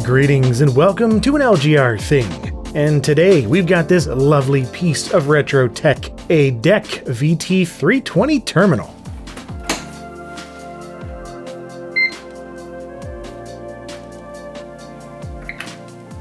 Greetings and welcome to an LGR thing. And today we've got this lovely piece of retro tech, a DEC VT320 terminal.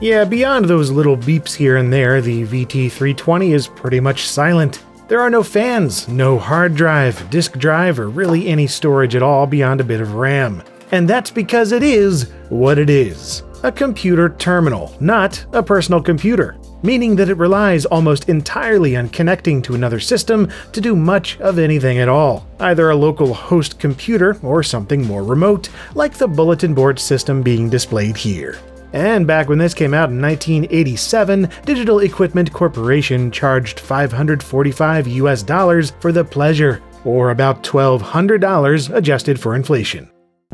Yeah, beyond those little beeps here and there, the VT320 is pretty much silent. There are no fans, no hard drive, disk drive, or really any storage at all beyond a bit of RAM. And that's because it is what it is. A computer terminal, not a personal computer, meaning that it relies almost entirely on connecting to another system to do much of anything at all, either a local host computer or something more remote, like the bulletin board system being displayed here. And back when this came out in 1987, Digital Equipment Corporation charged $545 for the pleasure, or about $1,200 adjusted for inflation.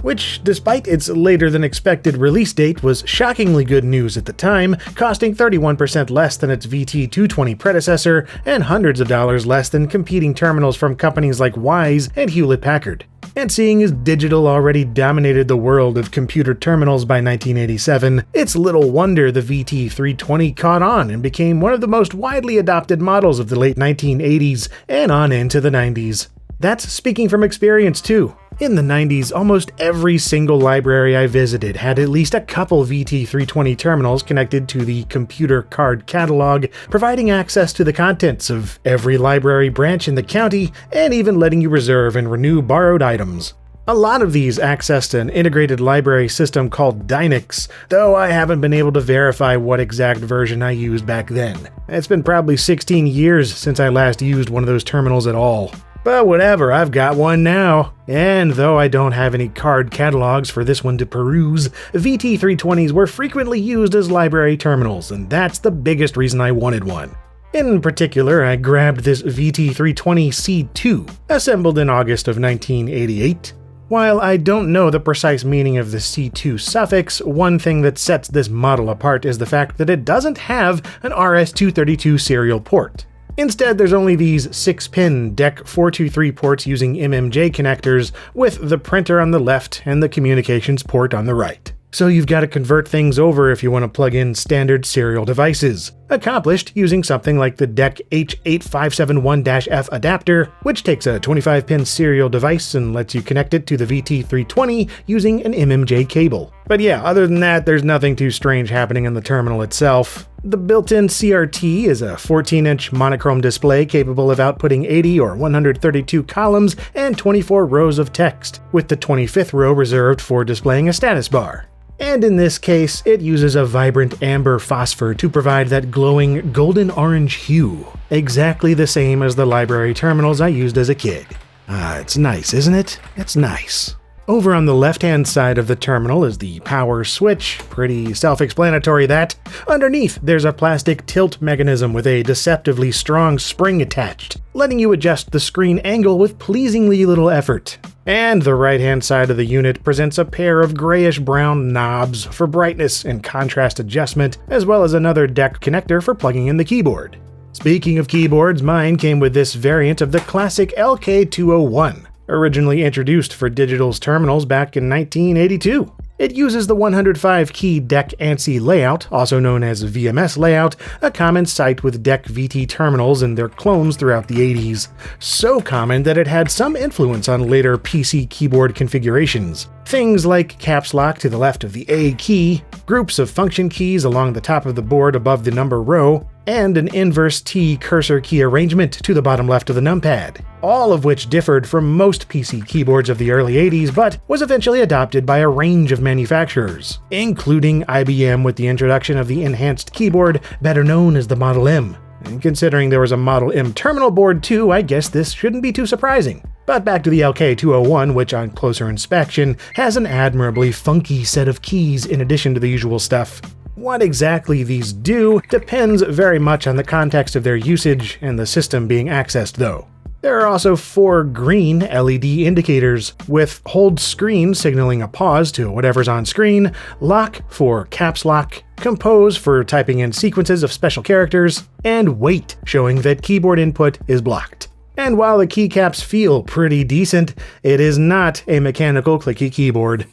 Which, despite its later-than-expected release date, was shockingly good news at the time, costing 31% less than its VT220 predecessor and hundreds of dollars less than competing terminals from companies like Wyze and Hewlett-Packard. And seeing as digital already dominated the world of computer terminals by 1987, it's little wonder the VT320 caught on and became one of the most widely adopted models of the late 1980s and on into the 90s. That's speaking from experience too. In the 90s, almost every single library I visited had at least a couple VT320 terminals connected to the computer card catalog, providing access to the contents of every library branch in the county, and even letting you reserve and renew borrowed items. A lot of these accessed an integrated library system called Dynix, though I haven't been able to verify what exact version I used back then. It's been probably 16 years since I last used one of those terminals at all. But whatever, I've got one now. And though I don't have any card catalogs for this one to peruse, VT320s were frequently used as library terminals, and that's the biggest reason I wanted one. In particular, I grabbed this VT320C2, assembled in August of 1988. While I don't know the precise meaning of the C2 suffix, one thing that sets this model apart is the fact that it doesn't have an RS-232 serial port. Instead, there's only these 6-pin DEC 423 ports using MMJ connectors, with the printer on the left and the communications port on the right. So you've got to convert things over if you want to plug in standard serial devices, accomplished using something like the DEC H8571-F adapter, which takes a 25-pin serial device and lets you connect it to the VT320 using an MMJ cable. But yeah, other than that, there's nothing too strange happening in the terminal itself. The built-in CRT is a 14-inch monochrome display capable of outputting 80 or 132 columns and 24 rows of text, with the 25th row reserved for displaying a status bar. And in this case, it uses a vibrant amber phosphor to provide that glowing golden-orange hue, exactly the same as the library terminals I used as a kid. It's nice, isn't it? It's nice. Over on the left-hand side of the terminal is the power switch, pretty self-explanatory that. Underneath, there's a plastic tilt mechanism with a deceptively strong spring attached, letting you adjust the screen angle with pleasingly little effort. And the right-hand side of the unit presents a pair of grayish-brown knobs for brightness and contrast adjustment, as well as another DEC connector for plugging in the keyboard. Speaking of keyboards, mine came with this variant of the classic LK201. Originally introduced for Digital's terminals back in 1982. It uses the 105-key DEC ANSI layout, also known as VMS layout, a common sight with DEC VT terminals and their clones throughout the 80s. So common that it had some influence on later PC keyboard configurations. Things like caps lock to the left of the A key, groups of function keys along the top of the board above the number row, and an inverse T cursor key arrangement to the bottom left of the numpad, all of which differed from most PC keyboards of the early 80s but was eventually adopted by a range of manufacturers, including IBM with the introduction of the enhanced keyboard better known as the Model M. And considering there was a Model M terminal board too, I guess this shouldn't be too surprising. But back to the LK201, which on closer inspection has an admirably funky set of keys in addition to the usual stuff. What exactly these do depends very much on the context of their usage and the system being accessed though. There are also 4 green LED indicators, with hold screen signaling a pause to whatever's on screen, lock for caps lock, compose for typing in sequences of special characters, and wait showing that keyboard input is blocked. And while the keycaps feel pretty decent, it is not a mechanical clicky keyboard.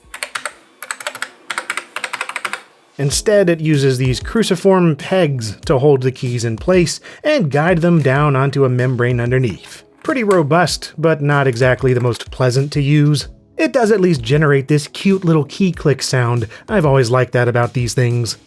Instead, it uses these cruciform pegs to hold the keys in place and guide them down onto a membrane underneath. Pretty robust, but not exactly the most pleasant to use. It does at least generate this cute little key click sound. I've always liked that about these things.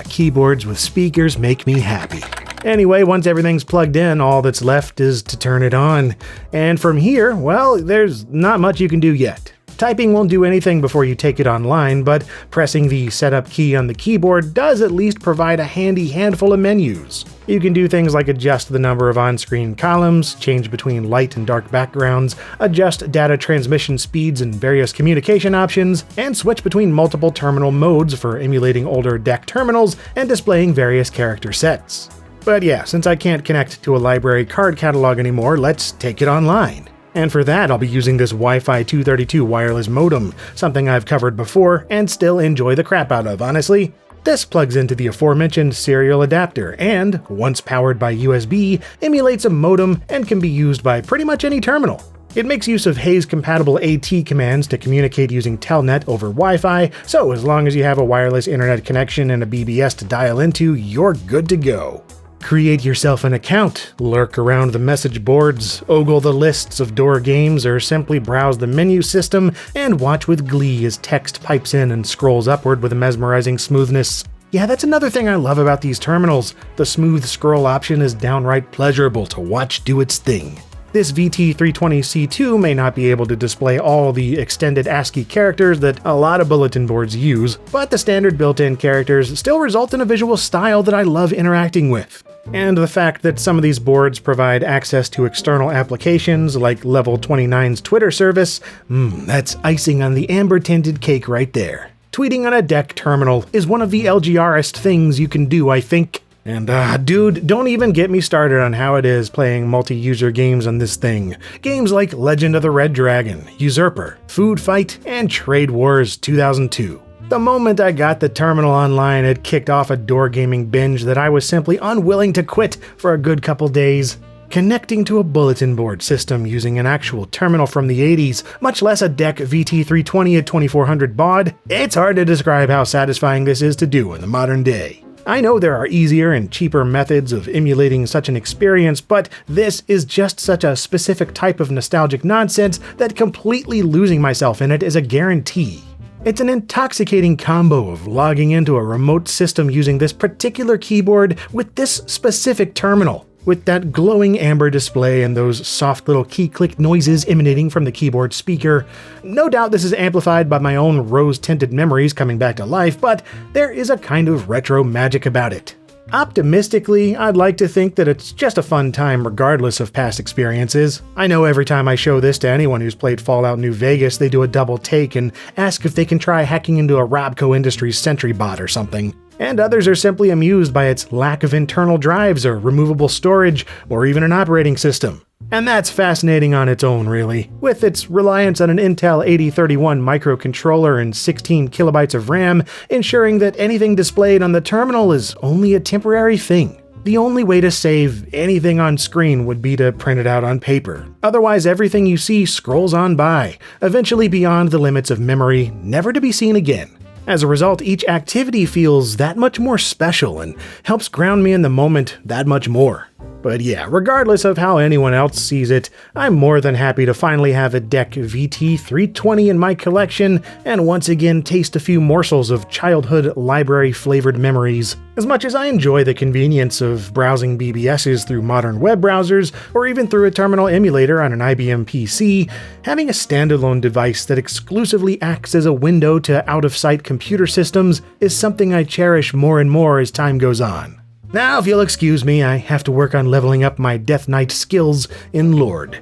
Keyboards with speakers make me happy. Anyway, once everything's plugged in, all that's left is to turn it on. And from here, well, there's not much you can do yet. Typing won't do anything before you take it online, but pressing the setup key on the keyboard does at least provide a handy handful of menus. You can do things like adjust the number of on-screen columns, change between light and dark backgrounds, adjust data transmission speeds and various communication options, and switch between multiple terminal modes for emulating older DEC terminals and displaying various character sets. But yeah, since I can't connect to a library card catalog anymore, let's take it online. And for that, I'll be using this Wi-Fi 232 wireless modem, something I've covered before and still enjoy the crap out of, honestly. This plugs into the aforementioned serial adapter and, once powered by USB, emulates a modem and can be used by pretty much any terminal. It makes use of Hayes-compatible AT commands to communicate using Telnet over Wi-Fi, so as long as you have a wireless internet connection and a BBS to dial into, you're good to go. Create yourself an account, lurk around the message boards, ogle the lists of door games, or simply browse the menu system and watch with glee as text pipes in and scrolls upward with a mesmerizing smoothness. Yeah, that's another thing I love about these terminals. The smooth scroll option is downright pleasurable to watch do its thing. This VT320C2 may not be able to display all the extended ASCII characters that a lot of bulletin boards use, but the standard built-in characters still result in a visual style that I love interacting with. And the fact that some of these boards provide access to external applications like Level 29's Twitter service, that's icing on the amber-tinted cake right there. Tweeting on a DEC terminal is one of the LGRest things you can do, I think. And dude, don't even get me started on how it is playing multi-user games on this thing. Games like Legend of the Red Dragon, Usurper, Food Fight, and Trade Wars 2002. The moment I got the terminal online, it kicked off a door gaming binge that I was simply unwilling to quit for a good couple days. Connecting to a bulletin board system using an actual terminal from the 80s, much less a DEC VT320 at 2400 baud, it's hard to describe how satisfying this is to do in the modern day. I know there are easier and cheaper methods of emulating such an experience, but this is just such a specific type of nostalgic nonsense that completely losing myself in it is a guarantee. It's an intoxicating combo of logging into a remote system using this particular keyboard with this specific terminal, with that glowing amber display and those soft little key click noises emanating from the keyboard speaker. No doubt this is amplified by my own rose-tinted memories coming back to life, but there is a kind of retro magic about it. Optimistically, I'd like to think that it's just a fun time regardless of past experiences. I know every time I show this to anyone who's played Fallout New Vegas, they do a double take and ask if they can try hacking into a Robco Industries Sentry bot or something. And others are simply amused by its lack of internal drives or removable storage or even an operating system. And that's fascinating on its own, really, with its reliance on an Intel 8031 microcontroller and 16 kilobytes of RAM, ensuring that anything displayed on the terminal is only a temporary thing. The only way to save anything on screen would be to print it out on paper. Otherwise, everything you see scrolls on by, eventually beyond the limits of memory, never to be seen again. As a result, each activity feels that much more special and helps ground me in the moment that much more. But yeah, regardless of how anyone else sees it, I'm more than happy to finally have a DEC VT320 in my collection and once again taste a few morsels of childhood library-flavored memories. As much as I enjoy the convenience of browsing BBSs through modern web browsers or even through a terminal emulator on an IBM PC, having a standalone device that exclusively acts as a window to out-of-sight computer systems is something I cherish more and more as time goes on. Now, if you'll excuse me, I have to work on leveling up my Death Knight skills in Lord.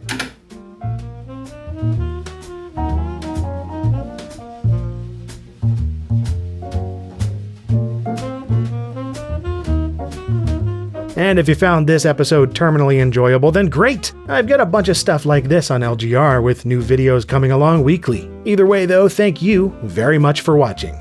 And if you found this episode terminally enjoyable, then great! I've got a bunch of stuff like this on LGR with new videos coming along weekly. Either way though, thank you very much for watching.